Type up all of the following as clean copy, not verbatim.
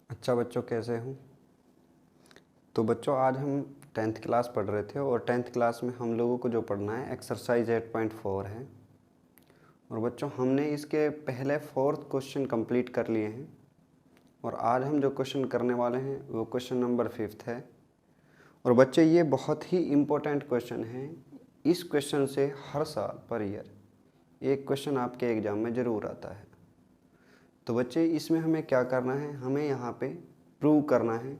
अच्छा बच्चों, कैसे हो? तो बच्चों, आज हम 10th क्लास पढ़ रहे थे और 10th क्लास में हम लोगों को जो पढ़ना है एक्सरसाइज 8.4 है। और बच्चों, हमने इसके पहले 4th क्वेश्चन कंप्लीट कर लिए हैं और आज हम जो क्वेश्चन करने वाले हैं वो क्वेश्चन नंबर 5th है। और बच्चे, ये बहुत ही इम्पोर्टेंट क्वेश्चन है। इस क्वेश्चन से हर साल पर ईयर एक क्वेश्चन आपके एग्ज़ाम में ज़रूर आता है। तो बच्चे, इसमें हमें क्या करना है, हमें यहाँ पे प्रूव करना है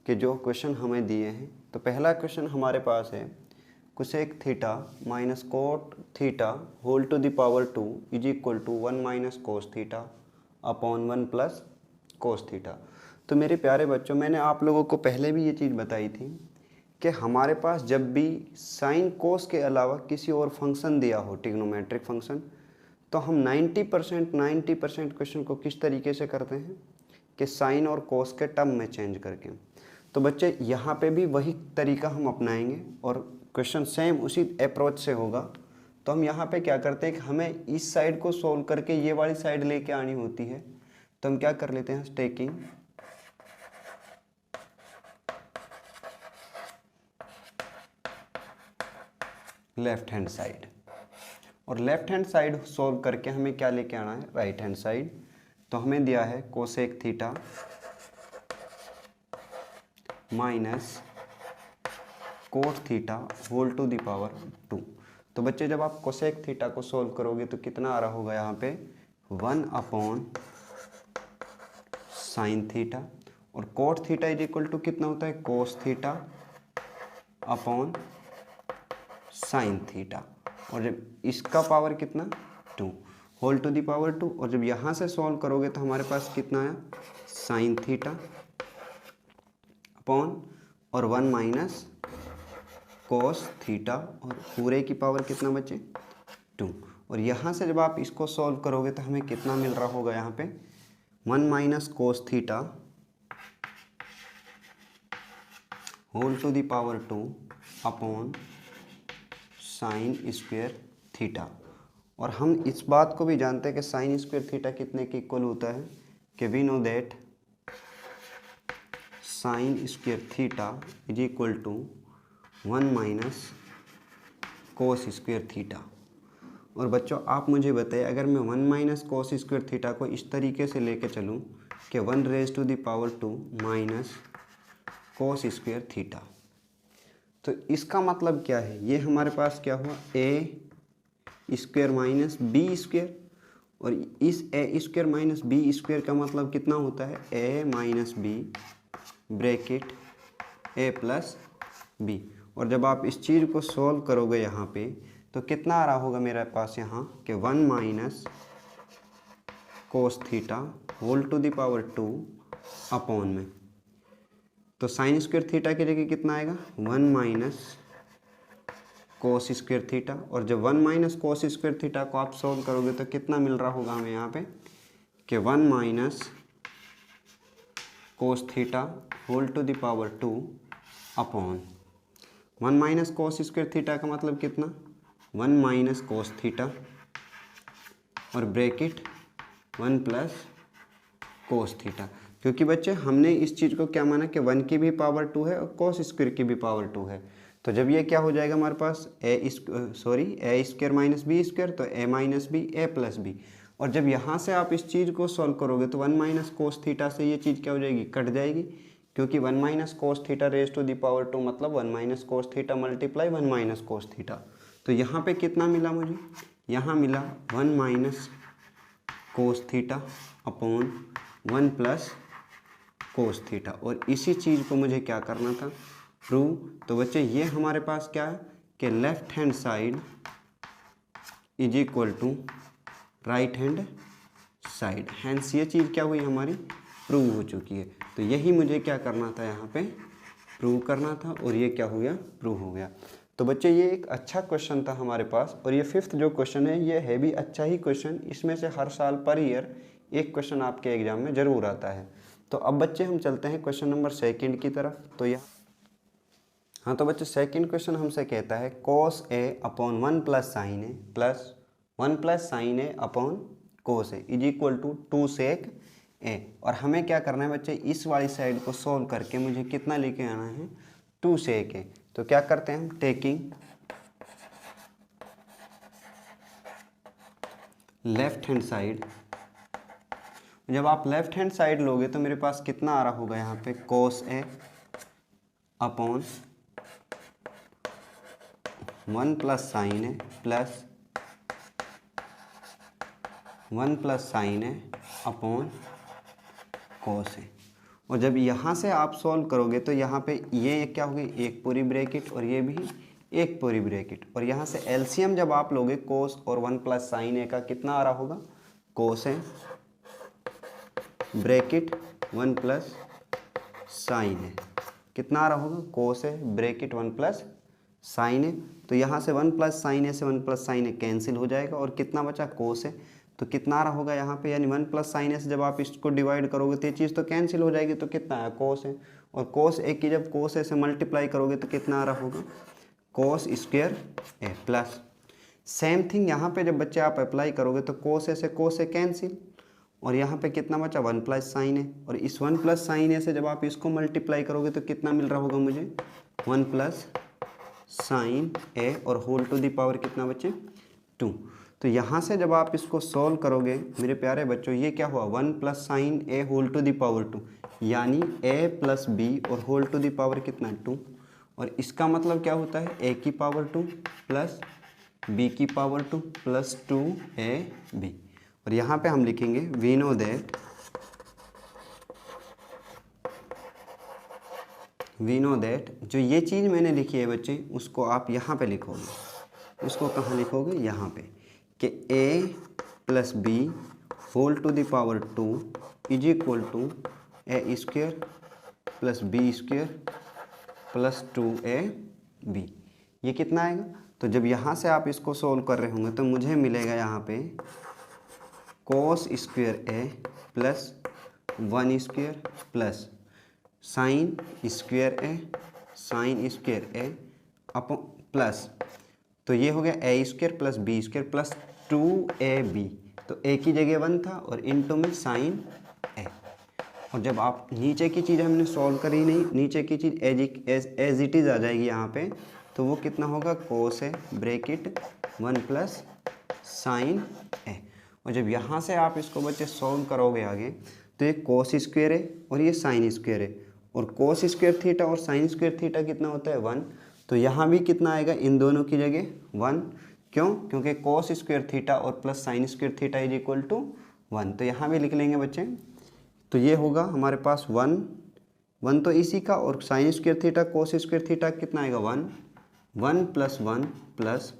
कि जो क्वेश्चन हमें दिए हैं। तो पहला क्वेश्चन हमारे पास है cosec theta minus cot theta whole to the power 2 is equal to 1 minus cos theta upon 1 plus cos theta. तो मेरे प्यारे बच्चों, मैंने आप लोगों को पहले भी ये चीज़ बताई थी कि हमारे पास जब भी साइन कोस के अलावा किसी और फंक्शन दिया हो, ट्रिग्नोमेट्रिक फंक्शन, तो हम 90% क्वेश्चन को किस तरीके से करते हैं कि साइन और कोस के टर्म में चेंज करके। तो बच्चे, यहाँ पे भी वही तरीका हम अपनाएंगे और क्वेश्चन सेम उसी अप्रोच से होगा। तो हम यहाँ पे क्या करते हैं कि हमें इस साइड को सोल्व करके ये वाली साइड लेके आनी होती है। तो हम क्या कर लेते हैं, टेकिंग लेफ्ट हैंड साइड, और लेफ्ट हैंड साइड सोल्व करके हमें क्या लेके आना है, राइट हैंड साइड। तो हमें दिया है cosec theta minus cot theta whole to the power 2। तो बच्चे, जब आप कोसेक थीटा को सोल्व करोगे तो कितना आ रहा होगा यहाँ पे, 1 अपॉन साइन थीटा, और cot theta is equal to कितना होता है, cos theta upon sine theta. और जब इसका पावर कितना, 2 होल टू द पावर 2, और जब यहाँ से सॉल्व करोगे तो हमारे पास कितना आया, साइन थीटा अपॉन और 1 माइनस कोस थीटा, और पूरे की पावर कितना बचे, 2। और यहाँ से जब आप इसको सॉल्व करोगे तो हमें कितना मिल रहा होगा यहाँ पे, 1 minus cos theta whole to the power 2 upon sine square theta. और हम इस बात को भी जानते हैं कि साइन स्क्वायर थीटा कितने के इक्वल होता है, कि we know that sine square theta is equal to 1 minus cos square theta. और बच्चों, आप मुझे बताइए, अगर मैं 1 माइनस कोस स्क्वायर थीटा को इस तरीके से लेके चलूँ कि 1 raise to the power 2 minus cos square theta, तो इसका मतलब क्या है, ये हमारे पास क्या हुआ, ए स्क्वायर माइनस बी स्क्वायर। और इस ए स्क्वायर माइनस बी स्क्वायर का मतलब कितना होता है, ए माइनस बी ब्रैकेट ए प्लस बी। और जब आप इस चीज़ को सॉल्व करोगे यहाँ पे तो कितना आ रहा होगा मेरे पास यहाँ, कि 1 minus cos theta whole to the power 2 upon में, तो साइन स्क्वायर थीटा की जगह कितना आएगा, 1 माइनस कोस स्क्वायर थीटा। और जब 1 माइनस कोस स्क्वायर थीटा को आप सॉल्व करोगे तो कितना मिल रहा होगा हमें यहाँ पे, कि 1 minus cos theta whole to the power 2 upon 1 minus cos square theta का मतलब कितना, 1 माइनस कोस थीटा और ब्रैकेट 1 प्लस कोस थीटा। क्योंकि बच्चे, हमने इस चीज़ को क्या माना कि 1 की भी पावर 2 है और कोस स्क्वायर की भी पावर 2 है। तो जब ये क्या हो जाएगा हमारे पास, ए स्क्वायर माइनस बी स्क्वायर, तो ए माइनस बी ए प्लस बी। और जब यहाँ से आप इस चीज़ को सॉल्व करोगे तो 1 माइनस कोस थीटा से ये चीज़ क्या हो जाएगी, कट जाएगी, क्योंकि 1 minus cos theta raise to the power 2 मतलब 1 minus cos theta multiply 1 minus cos theta. तो यहाँ पे कितना मिला मुझे, यहाँ मिला 1 minus cos theta upon 1 plus cos theta. और इसी चीज़ को मुझे क्या करना था, प्रूव। तो बच्चे, ये हमारे पास क्या है कि left hand side is equal to right hand side, hence ये चीज़ क्या हुई हमारी, प्रूव हो चुकी है। तो यही मुझे क्या करना था, यहाँ पे प्रूव करना था, और ये क्या हो गया, प्रूव हो गया। तो बच्चे, ये एक अच्छा क्वेश्चन था हमारे पास, और ये 5th जो क्वेश्चन है ये है भी अच्छा ही क्वेश्चन। इसमें से हर साल पर ईयर एक क्वेश्चन आपके एग्जाम में ज़रूर आता है। तो अब बच्चे, हम चलते हैं क्वेश्चन नंबर 2 की तरफ। तो यह हाँ, तो बच्चे, सेकंड क्वेश्चन हमसे कहता है cos A upon 1 plus sine A plus 1 plus sine A upon cos A is equal to 2 sec A. और हमें क्या करना है बच्चे, इस वाली साइड को सॉल्व करके मुझे कितना लेके आना है, 2 sec a। तो क्या करते हैं हम, टेकिंग लेफ्ट हैंड साइड, जब आप लेफ्ट हैंड साइड लोगे तो मेरे पास कितना आ रहा होगा यहाँ पे, cos a upon 1 plus sine A plus 1 plus sine A upon cos ए। और जब यहाँ से आप सॉल्व करोगे तो यहाँ पे ये क्या होगी, एक पूरी ब्रैकेट और ये भी एक पूरी ब्रैकेट, और यहाँ से एलसीएम जब आप लोगे कोस और 1 प्लस साइन ए का कितना आ रहा होगा, कोस है ब्रैकेट 1 प्लस साइन है, कितना आ रहा होगा, कोस है ब्रैकेट 1 प्लस साइन है। तो यहाँ से 1 प्लस साइन है से 1 प्लस साइन है कैंसिल हो जाएगा और कितना बचा, कोस है। तो कितना आ रहा होगा यहाँ पे, यानी 1 प्लस साइन ए से जब आप इसको डिवाइड करोगे तो ये चीज़ तो कैंसिल हो जाएगी, तो कितना है, कोस है। और कोस ए की जब कोस ए से मल्टीप्लाई करोगे तो कितना आ रहा होगा, कोस square A plus. Same thing यहाँ पे जब बच्चे आप अप्लाई करोगे तो कोस ए से कोस ए कैंसिल, और यहाँ पे कितना बचा, 1 प्लस साइन ए। और इस 1 प्लस साइन ए से जब आप इसको मल्टीप्लाई करोगे तो कितना मिल रहा होगा मुझे, 1 प्लस साइन ए और होल टू दी पावर कितना बच्चे, 2। तो यहाँ से जब आप इसको सॉल्व करोगे मेरे प्यारे बच्चों, ये क्या हुआ, 1 plus sine A whole to the power 2, यानी ए प्लस बी और होल टू दी पावर कितना, 2। और इसका मतलब क्या होता है, ए की पावर 2 प्लस बी की पावर 2 प्लस 2 ए बी। और यहाँ पे हम लिखेंगे वी नो दैट जो ये चीज़ मैंने लिखी है बच्चे, उसको आप यहाँ पे लिखोगे, उसको कहाँ लिखोगे, यहाँ पे, कि a plus B whole to the power 2 is equal to A square plus B square plus 2ab। ये कितना आएगा, तो जब यहाँ से आप इसको सोल्व कर रहे होंगे तो मुझे मिलेगा यहाँ पे cos square A plus 1 square plus sine square A upon plus, तो ये हो गया A square plus B square plus 2ab। तो ए की जगह 1 था और इनटू में साइन ए। और जब आप नीचे की चीज़ हमने सॉल्व करी नहीं, नीचे की चीज़ एज इट इज़ आ जाएगी यहाँ पे, तो वो कितना होगा, कोस ए ब्रैकेट 1 प्लस साइन ए। और जब यहाँ से आप इसको बच्चे सॉल्व करोगे आगे तो ये कोस स्क्वायर है और ये साइन स्क्वायर है, और कोस स्क्वायर थीटा और साइन स्क्वायर थीटा कितना होता है, 1। तो यहाँ भी कितना आएगा, इन दोनों की जगह 1। क्यों, क्योंकि कोस स्क्वायर थीटा और plus sine square theta is equal to 1। तो यहाँ भी लिख लेंगे बच्चे, तो ये होगा हमारे पास 1 तो इसी का, और sign square theta cos square theta कितना आएगा, 1 प्लस 1 प्लस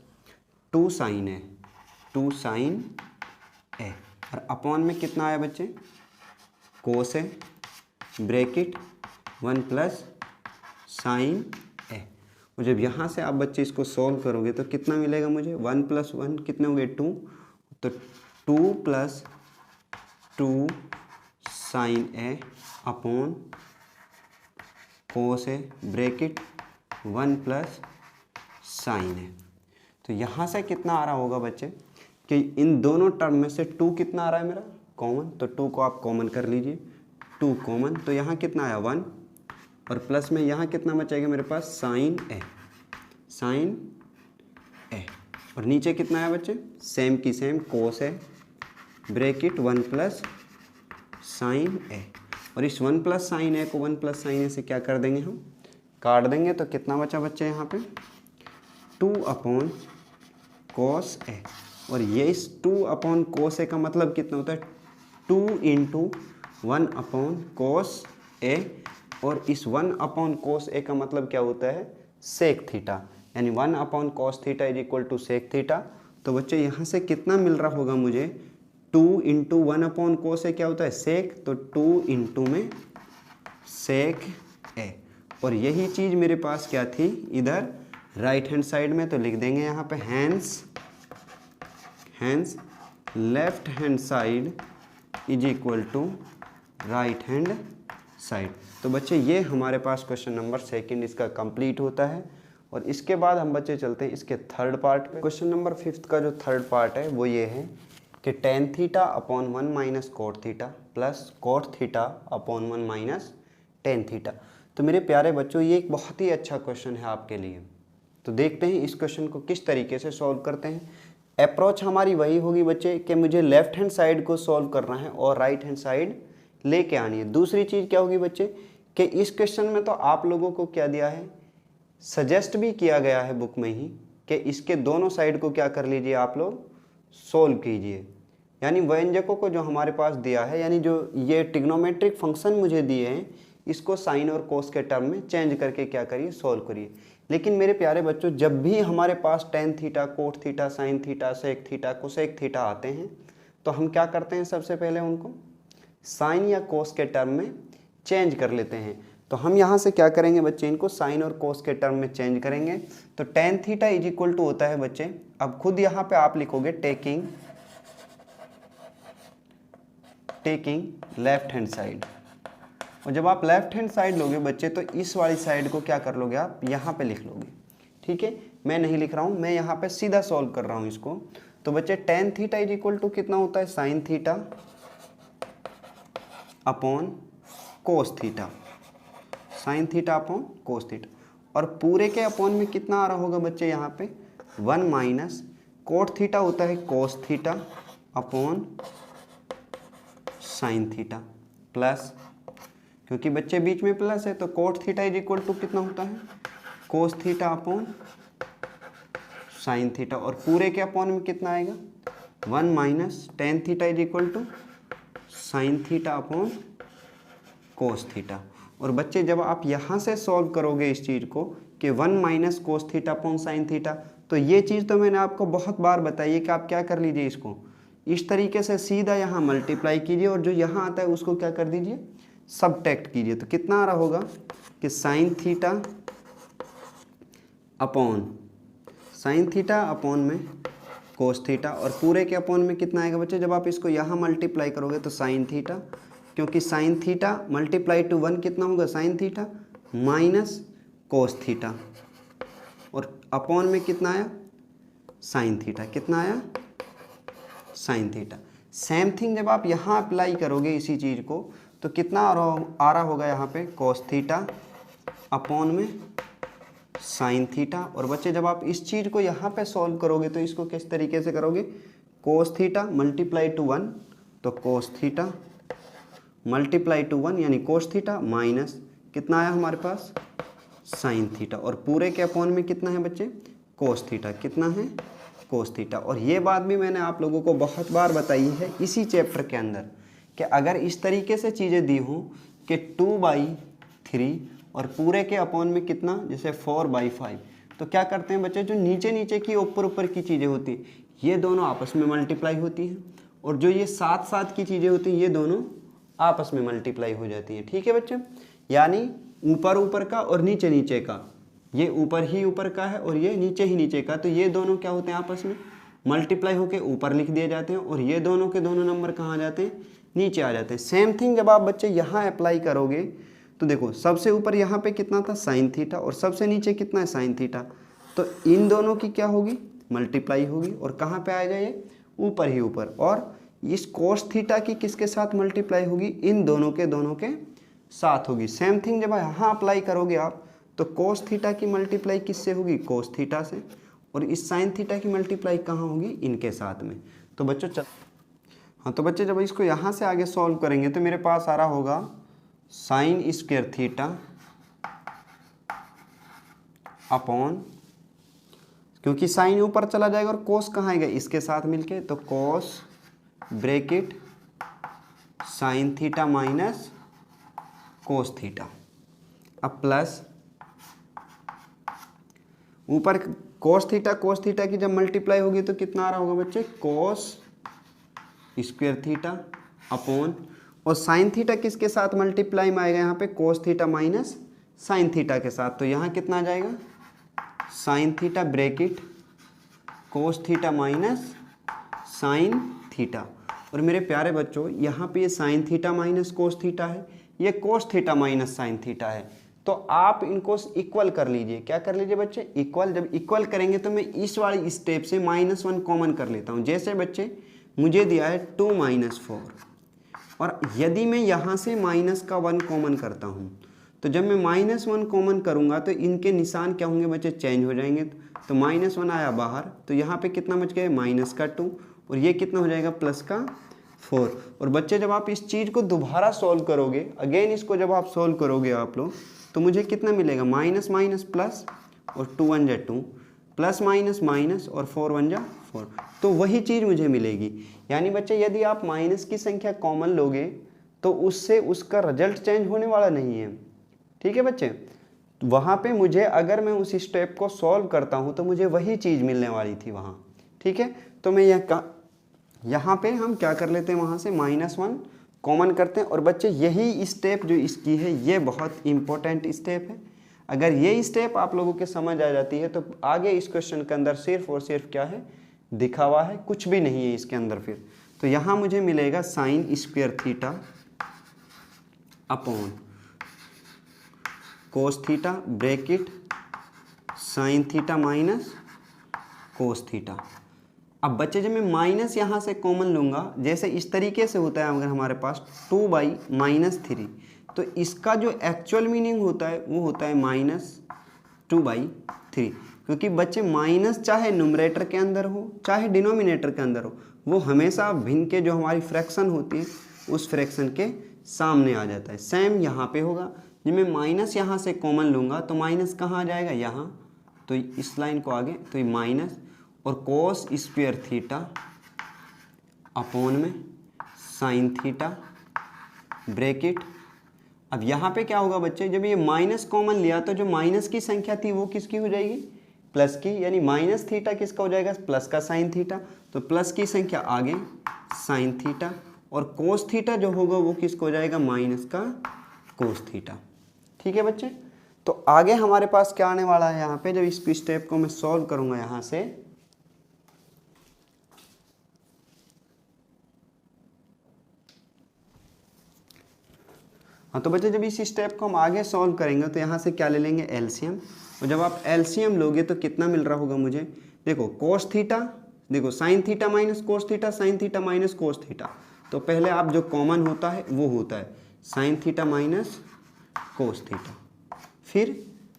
2 साइन ए, 2 साइन ए, और अपॉन में कितना आया बच्चे, कोस ए ब्रैकेट 1 प्लस साइन ए। और जब यहाँ से आप बच्चे इसको सॉल्व करोगे तो कितना मिलेगा मुझे, 1 प्लस 1 कितने हो गए, 2। तो 2 plus 2 sign A upon cos A bracket 1 plus sine ए। तो यहाँ से कितना आ रहा होगा बच्चे, कि इन दोनों टर्म में से 2 कितना आ रहा है मेरा, कॉमन। तो 2 को आप कॉमन कर लीजिए, 2 कॉमन, तो यहाँ कितना आया, 1, और प्लस में यहाँ कितना बचेगा मेरे पास, साइन ए, और नीचे कितना आया बच्चे, सेम की same cos A bracket 1 plus sine ए। और इस 1 प्लस साइन ए को 1 प्लस साइन ए से क्या कर देंगे, हम काट देंगे। तो कितना बचा बच्चे यहाँ पे, 2 अपॉन कोस ए, और ये इस 2 अपॉन कोस ए का मतलब कितना होता है, 2 इंटू 1 अपॉन कोस ए, और इस 1 अपॉन कोस ए का मतलब क्या होता है, सेक थीटा, यानी 1 upon cos theta is equal to sec theta. तो बच्चे यहाँ से कितना मिल रहा होगा मुझे, 2 इंटू 1 अपॉन कोस ए क्या होता है, सेक, तो 2 इंटू में सेक ए। और यही चीज़ मेरे पास क्या थी इधर राइट हैंड साइड में, तो लिख देंगे यहाँ पे hence left hand side is equal to right hand side. तो बच्चे ये हमारे पास क्वेश्चन नंबर 2 इसका कंप्लीट होता है। और इसके बाद हम बच्चे चलते हैं इसके थर्ड पार्ट पे। क्वेश्चन नंबर 5 का जो थर्ड पार्ट है वो ये है कि tan theta upon 1 minus cot theta plus cot theta upon 1 minus tan theta. तो मेरे प्यारे बच्चों ये एक बहुत ही अच्छा क्वेश्चन है आपके लिए। तो देखते हैं इस क्वेश्चन को किस तरीके से सॉल्व करते हैं। अप्रोच हमारी वही होगी बच्चे कि मुझे लेफ्ट हैंड साइड को सॉल्व करना है और राइट हैंड साइड लेके आनी है। दूसरी चीज़ क्या होगी बच्चे कि इस क्वेश्चन में तो आप लोगों को क्या दिया है, सजेस्ट भी किया गया है बुक में ही कि इसके दोनों साइड को क्या कर लीजिए आप लोग सोल्व कीजिए। यानी व्यंजकों को जो हमारे पास दिया है, यानी जो ये ट्रिग्नोमेट्रिक फंक्शन मुझे दिए हैं, इसको साइन और कोस के टर्म में चेंज करके क्या करिए, सोल्व करिए। लेकिन मेरे प्यारे बच्चों जब भी हमारे पास tan theta, cot theta, sine theta, sec theta, cosec theta आते हैं तो हम क्या करते हैं, सबसे पहले उनको साइन या कोस के टर्म में चेंज कर लेते हैं। तो हम यहाँ से क्या करेंगे बच्चे, इनको साइन और कोस के टर्म में चेंज करेंगे। तो tan theta is equal to होता है बच्चे, अब खुद यहाँ पे आप लिखोगे टेकिंग लेफ्ट हैंड साइड। और जब आप लेफ्ट हैंड साइड लोगे बच्चे तो इस वाली साइड को क्या कर लोगे, आप यहाँ पे लिख लोगे। ठीक है, मैं नहीं लिख रहा हूँ, मैं यहाँ पे सीधा सॉल्व कर रहा हूँ इसको। तो बच्चे tan theta is equal to कितना होता है, sine theta upon cos theta, sine theta upon cos theta. और पूरे के अपॉन में कितना आ रहा होगा बच्चे, यहाँ पे 1 माइनस कोट थीटा होता है cos theta upon sine theta plus, क्योंकि बच्चे बीच में प्लस है तो cot theta is equal to कितना होता है, cos theta upon sine theta. और पूरे के अपॉन में कितना आएगा, 1 minus tan theta is equal to sine theta upon cos theta. और बच्चे जब आप यहाँ से सॉल्व करोगे इस चीज़ को कि 1 minus cos theta upon sine theta, तो ये चीज़ तो मैंने आपको बहुत बार बताई है कि आप क्या कर लीजिए, इसको इस तरीके से सीधा यहाँ मल्टीप्लाई कीजिए और जो यहाँ आता है उसको क्या कर दीजिए, सबट्रैक्ट कीजिए। तो कितना आ रहा होगा कि साइन थीटा अपॉन में कोस थीटा, और पूरे के अपॉन में कितना आएगा बच्चे, जब आप इसको यहाँ मल्टीप्लाई करोगे तो साइन थीटा, क्योंकि साइन थीटा मल्टीप्लाई टू 1 कितना होगा, sign theta minus cos theta, और अपॉन में कितना आया, साइन थीटा, कितना आया, साइन थीटा। सेम थिंग जब आप यहाँ अप्लाई करोगे इसी चीज़ को तो कितना आ रहा होगा यहाँ पे, कोस थीटा अपॉन में साइन थीटा। और बच्चे जब आप इस चीज़ को यहाँ पे सॉल्व करोगे तो इसको किस तरीके से करोगे, कोस थीटा मल्टीप्लाई टू 1 तो कोस थीटा मल्टीप्लाई टू 1 यानी कोस थीटा माइनस कितना आया हमारे पास, साइन थीटा। और पूरे के अपॉन में कितना है बच्चे, कोस थीटा, कितना है, कोस थीटा। और ये बात भी मैंने आप लोगों को बहुत बार बताई है इसी चैप्टर के अंदर कि अगर इस तरीके से चीज़ें दी हों कि 2/3 और पूरे के अपॉन में कितना, जैसे 4/5, तो क्या करते हैं बच्चे, जो नीचे नीचे की ऊपर ऊपर की चीज़ें होती हैं ये दोनों आपस में मल्टीप्लाई होती हैं, और जो ये साथ साथ की चीज़ें होती हैं ये दोनों आपस में मल्टीप्लाई हो जाती हैं। ठीक है बच्चे, यानी ऊपर ऊपर का और नीचे नीचे का, ये ऊपर ही ऊपर का है और ये नीचे ही नीचे का, तो ये दोनों क्या होते हैं, आपस में मल्टीप्लाई होकर ऊपर लिख दिए जाते हैं, और ये दोनों के दोनों नंबर कहाँ आ जाते हैं, नीचे आ जाते हैं। सेम थिंग जब आप बच्चे यहाँ अप्लाई करोगे तो देखो सबसे ऊपर यहाँ पे कितना था, साइन थीटा, और सबसे नीचे कितना है, साइन थीटा, तो इन दोनों की क्या होगी, मल्टीप्लाई होगी, और कहाँ पे आएगा ये, ऊपर ही ऊपर। और इस कोस थीटा की किसके साथ मल्टीप्लाई होगी, इन दोनों के साथ होगी। सेम थिंग जब यहाँ अप्लाई करोगे आप तो कोस थीटा की मल्टीप्लाई किससे होगी, कोस थीटा से, और इस साइन थीटा की मल्टीप्लाई कहाँ होगी, इनके साथ में। तो बच्चों हाँ, तो बच्चे जब इसको यहाँ से आगे सॉल्व करेंगे तो मेरे पास आ रहा होगा साइन स्क्वायर थीटा अपॉन, क्योंकि साइन ऊपर चला जाएगा और कोस कहाँ आएगा, इसके साथ मिलके, तो cos bracket sine theta minus cos theta, अब प्लस ऊपर कोस थीटा की जब मल्टीप्लाई होगी तो कितना आ रहा होगा बच्चे, कोस स्क्वायर थीटा अपॉन, और साइन थीटा किसके साथ मल्टीप्लाई में आएगा यहाँ पे, cos theta minus sine theta के साथ, तो यहाँ कितना आ जाएगा, sine theta bracket cos theta minus sign theta. और मेरे प्यारे बच्चों यहाँ पे ये sign theta minus cos theta है, ये cos theta minus sine theta है, तो आप इनको इक्वल कर लीजिए। क्या कर लीजिए बच्चे, इक्वल। जब इक्वल करेंगे तो मैं इस वाली स्टेप से -1 कॉमन कर लेता हूँ। जैसे बच्चे मुझे दिया है 2 - 4। और यदि मैं यहाँ से माइनस का 1 कॉमन करता हूँ तो जब मैं -1 कॉमन करूँगा तो इनके निशान क्या होंगे बच्चे, चेंज हो जाएंगे। तो -1 आया बाहर, तो यहाँ पे कितना बच गया, माइनस का 2, और ये कितना हो जाएगा, प्लस का 4। और बच्चे जब आप इस चीज़ को दोबारा सॉल्व करोगे, अगेन इसको जब आप सॉल्व करोगे आप लोग, तो मुझे कितना मिलेगा, माइनस माइनस प्लस, और 2 1 जा 2, प्लस माइनस माइनस, और 4 1 जा 4। तो वही चीज़ मुझे मिलेगी। यानी बच्चे यदि आप माइनस की संख्या कॉमन लोगे तो उससे उसका रिजल्ट चेंज होने वाला नहीं है। ठीक है बच्चे, वहाँ पे मुझे अगर मैं उस स्टेप को सॉल्व करता हूँ तो मुझे वही चीज़ मिलने वाली थी वहाँ। ठीक है, तो मैं यहाँ पे हम क्या कर लेते हैं, वहाँ से -1 कॉमन करते हैं। और बच्चे यही स्टेप जो इसकी है ये बहुत इंपॉर्टेंट स्टेप है। अगर ये स्टेप आप लोगों के समझ आ जाती है तो आगे इस क्वेश्चन के अंदर सिर्फ और सिर्फ क्या है, दिखावा है, कुछ भी नहीं है इसके अंदर। फिर तो यहाँ मुझे मिलेगा sin square theta upon cos theta bracket sin theta minus cos theta. अब बच्चे जब मैं माइनस यहाँ से कॉमन लूँगा, जैसे इस तरीके से होता है अगर हमारे पास 2/-3, तो इसका जो एक्चुअल मीनिंग होता है वो होता है -2/3। क्योंकि बच्चे माइनस चाहे न्यूमरेटर के अंदर हो चाहे डिनोमिनेटर के अंदर हो, वो हमेशा भिन्न के जो हमारी फ्रैक्शन होती है उस फ्रैक्शन के सामने आ जाता है। सेम यहाँ पे होगा, जब मैं माइनस यहाँ से कॉमन लूँगा तो माइनस कहाँ आ जाएगा, यहाँ, तो इस लाइन को आगे, तो ये माइनस, और कोस स्क्वायर थीटा अपॉन में साइन थीटा ब्रैकेट। अब यहाँ पे क्या होगा बच्चे, जब ये माइनस कॉमन लिया तो जो माइनस की संख्या थी वो किसकी हो जाएगी, प्लस की, यानी माइनस थीटा किसका हो जाएगा, प्लस का साइन थीटा। तो प्लस की संख्या आगे साइन थीटा, और कोस थीटा जो होगा वो किसका हो जाएगा, माइनस का कोस थीटा। ठीक है बच्चे, तो आगे हमारे पास क्या आने वाला है यहाँ पे, जब इस स्टेप को मैं सॉल्व करूँगा यहाँ से, हाँ तो बच्चे जब इस स्टेप को हम आगे सॉल्व करेंगे तो यहाँ से क्या ले लेंगे, एलसीएम। और जब आप एलसीएम लोगे तो कितना मिल रहा होगा मुझे, देखो कोस थीटा, देखो sign theta minus cos theta, sine theta minus cos theta. तो पहले आप जो कॉमन होता है वो होता है sine theta minus cos theta. फिर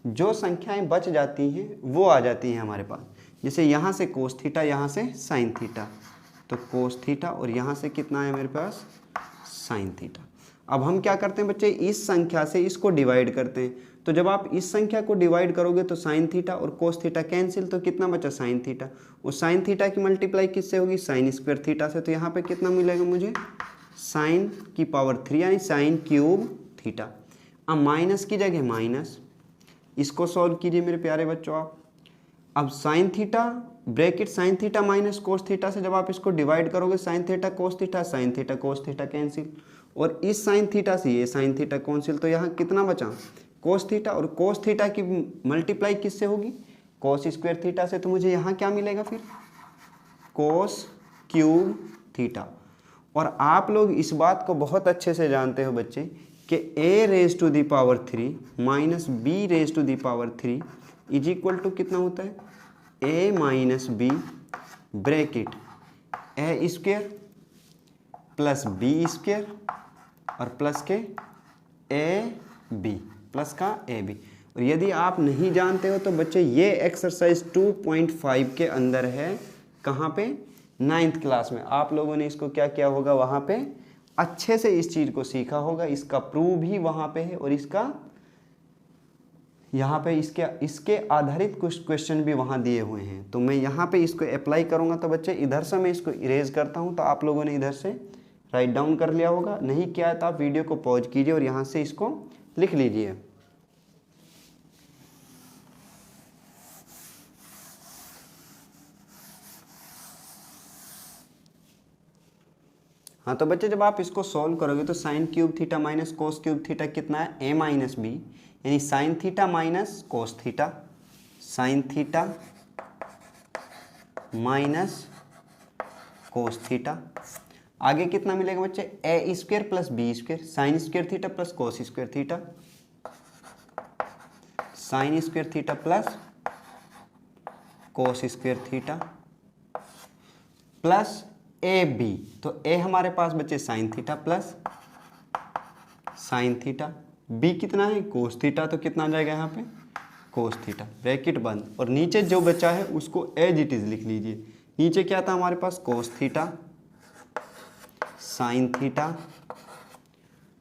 जो संख्याएं बच जाती हैं वो आ जाती हैं हमारे पास, जैसे यहाँ से कोस थीटा, यहाँ से साइन थीटा, तो कोस थीटा, और यहाँ से कितना है मेरे पास, साइन थीटा। अब हम क्या करते हैं बच्चे, इस संख्या से इसको डिवाइड करते हैं। तो जब आप इस संख्या को डिवाइड करोगे तो साइन थीटा और कोस थीटा कैंसिल, तो कितना बचा, साइन थीटा। और साइन थीटा की मल्टीप्लाई किससे होगी, साइन स्क्वायर थीटा से। तो यहाँ पे कितना मिलेगा मुझे, साइन की पावर 3 यानी साइन क्यूब थीटा। अब माइनस की जगह माइनस, इसको सॉल्व कीजिए मेरे प्यारे बच्चों आप। अब sine theta bracket sine theta minus cos theta से जब आप इसको डिवाइड करोगे, sine theta cos theta, sine theta cos theta cancel, और इस साइन थीटा से ये साइन थीटा कैंसिल। तो यहाँ कितना बचा, कोस थीटा, और कोस थीटा की मल्टीप्लाई किससे होगी, कोस स्क्वायर थीटा से। तो मुझे यहाँ क्या मिलेगा फिर, कोस क्यूब थीटा। और आप लोग इस बात को बहुत अच्छे से जानते हो बच्चे कि a⁻³ minus b⁻³ is equal to कितना होता है, a - b bracket a square plus b square और प्लस के ab, प्लस का ab। और यदि आप नहीं जानते हो तो बच्चे ये एक्सरसाइज 2.5 के अंदर है, कहाँ पे, 9th क्लास में। आप लोगों ने इसको क्या किया होगा, वहाँ पे अच्छे से इस चीज़ को सीखा होगा। इसका प्रूव भी वहाँ पे है, और इसका यहाँ पे इसके आधारित कुछ क्वेश्चन भी वहाँ दिए हुए हैं। तो मैं यहाँ पे इसको अप्लाई करूँगा। तो बच्चे इधर से मैं इसको इरेज करता हूँ, तो आप लोगों ने इधर से राइट डाउन कर लिया होगा। नहीं किया तो आप वीडियो को पॉज कीजिए और यहाँ से इसको लिख लीजिए। हाँ तो बच्चे जब आप इसको सॉल्व करोगे तो sine cube theta minus cos cube theta कितना है, a - b, यानी sine theta minus cos theta, sine theta minus cos theta. आगे कितना मिलेगा बच्चे, a square plus b square, sine square theta plus cos square theta, sine square theta plus cos square theta, plus A B, तो A हमारे पास बचे sine theta plus sine theta, B कितना है कोस थीटा, तो कितना आ जाएगा यहाँ पे कोस थीटा, ब्रैकेट बंद, और नीचे जो बचा है उसको एज इट इज लिख लीजिए। नीचे क्या था हमारे पास कोस थीटा साइन थीटा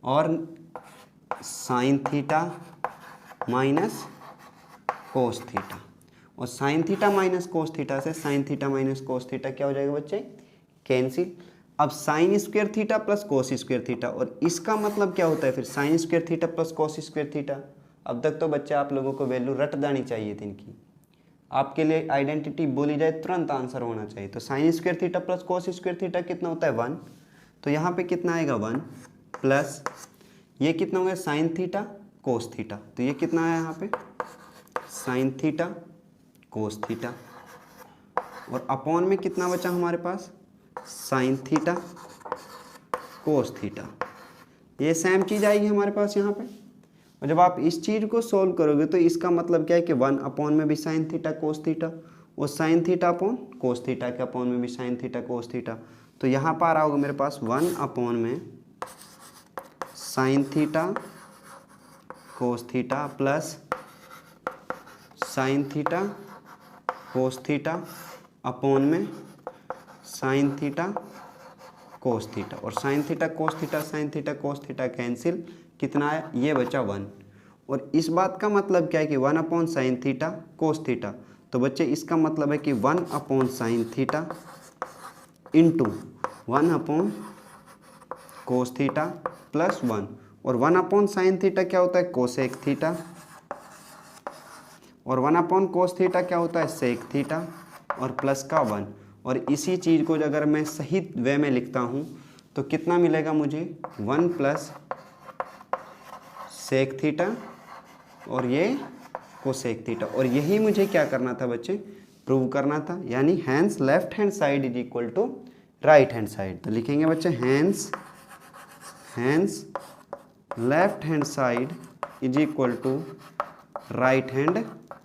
और sine theta minus cos theta, और sine theta minus cos theta से sine theta minus cos theta क्या हो जाएगा बच्चे कैंसिल। अब sine square theta plus cos square theta, और इसका मतलब क्या होता है फिर sine square theta plus cos square theta. अब तक तो बच्चे आप लोगों को वैल्यू रट जानी चाहिए थी इनकी, आपके लिए आइडेंटिटी बोली जाए तुरंत आंसर होना चाहिए। तो sign square theta plus cos square theta कितना होता है 1, तो यहाँ पे कितना आएगा 1 प्लस ये कितना हो गया साइन थीटा कोस थीटा, तो ये कितना आया यहाँ पे साइन थीटा कोस थीटा, और अपॉन में कितना बचा हमारे पास साइन थीटा कोस थीटा। ये सेम चीज़ आएगी हमारे पास यहाँ पे, और जब आप इस चीज़ को सोल्व करोगे तो इसका मतलब क्या है कि 1 अपॉन में भी साइन थीटा कोस थीटा और sine theta upon cos theta के अपॉन में भी साइन थीटा कोस थीटा, तो यहाँ पर आ रहा होगा मेरे पास 1 अपॉन में sine theta cos theta plus sine theta cos theta upon में साइन थीटा कोस थीटा, और sine theta cos theta cancel, कितना आया ये बचा 1। और इस बात का मतलब क्या है कि 1 upon sine theta cos theta, तो बच्चे इसका मतलब है कि 1 upon sine theta into 1 upon cos theta plus 1, और 1 अपॉन साइन थीटा क्या होता है कोसेक थीटा, और 1 अपॉन कोस थीटा क्या होता है सेक थीटा, और प्लस का 1। और इसी चीज़ को अगर मैं सही वे में लिखता हूँ तो कितना मिलेगा मुझे 1 प्लस सेक थीटा और ये कोसेक थीटा, और यही मुझे क्या करना था बच्चे प्रूव करना था, यानी hence left hand side is equal to right hand side. तो लिखेंगे बच्चे hence left hand side is equal to right hand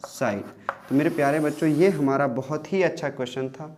side. तो मेरे प्यारे बच्चों ये हमारा बहुत ही अच्छा क्वेश्चन था।